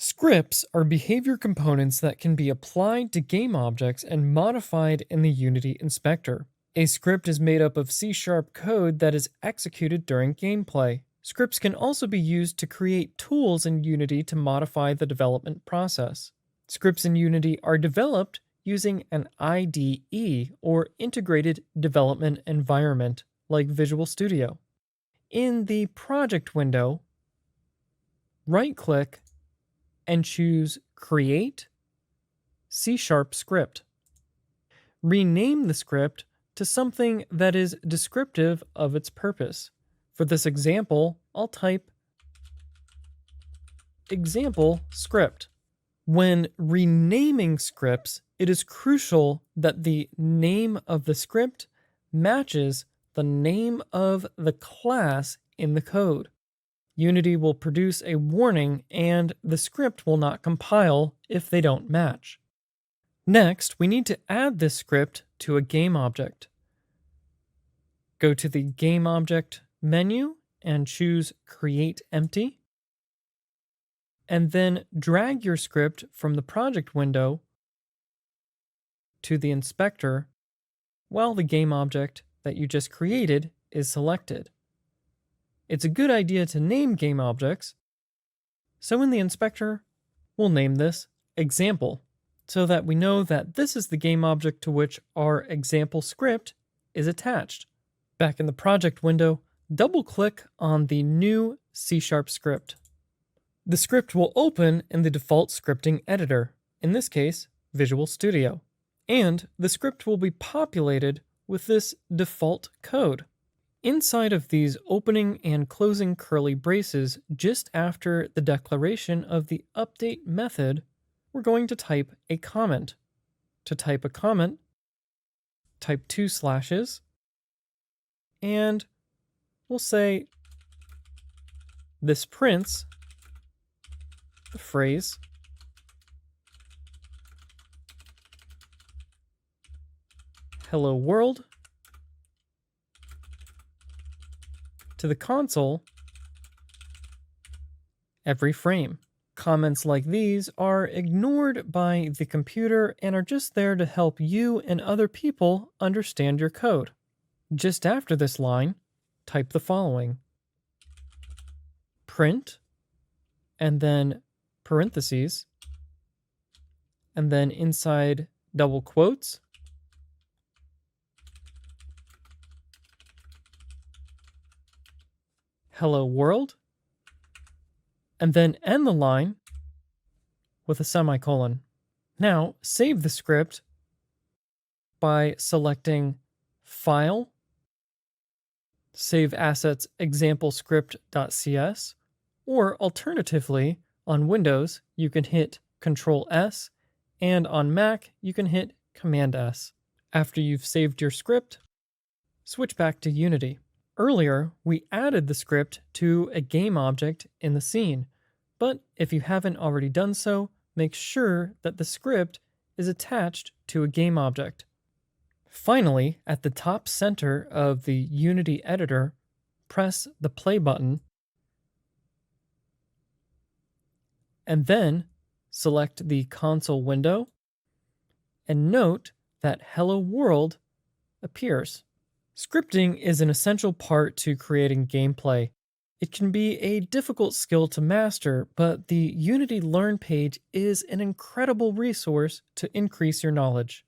Scripts are behavior components that can be applied to game objects and modified in the Unity inspector. A script is made up of C# code that is executed during gameplay. Scripts can also be used to create tools in Unity to modify the development process. Scripts in Unity are developed using an IDE or Integrated Development Environment like Visual Studio. In the project window, right-click and choose Create C# Script. Rename the script to something that is descriptive of its purpose. For this example, I'll type example script. When renaming scripts, it is crucial that the name of the script matches the name of the class in the code. Unity will produce a warning and the script will not compile if they don't match. Next, we need to add this script to a game object. Go to the Game Object menu and choose Create Empty. And then drag your script from the project window to the inspector while the game object that you just created is selected. It's a good idea to name game objects, so in the inspector, we'll name this Example, so that we know that this is the game object to which our example script is attached. Back in the project window, double-click on the new C# script. The script will open in the default scripting editor, in this case, Visual Studio, and the script will be populated with this default code. Inside of these opening and closing curly braces, just after the declaration of the update method, we're going to type a comment. To type a comment, type 2 slashes, and we'll say, this prints the phrase "Hello World" to the console every frame. Comments like these are ignored by the computer and are just there to help you and other people understand your code. Just after this line, type the following: print, and then parentheses, and then inside double quotes, "Hello World," and then end the line with a semicolon. Now, save the script by selecting File, Save Assets example-script.cs, or alternatively, on Windows, you can hit Ctrl+S, and on Mac, you can hit Command+S. After you've saved your script, switch back to Unity. Earlier, we added the script to a game object in the scene, but if you haven't already done so, make sure that the script is attached to a game object. Finally, at the top center of the Unity editor, press the play button, and then select the console window, and note that Hello World appears. Scripting is an essential part to creating gameplay. It can be a difficult skill to master, but the Unity Learn page is an incredible resource to increase your knowledge.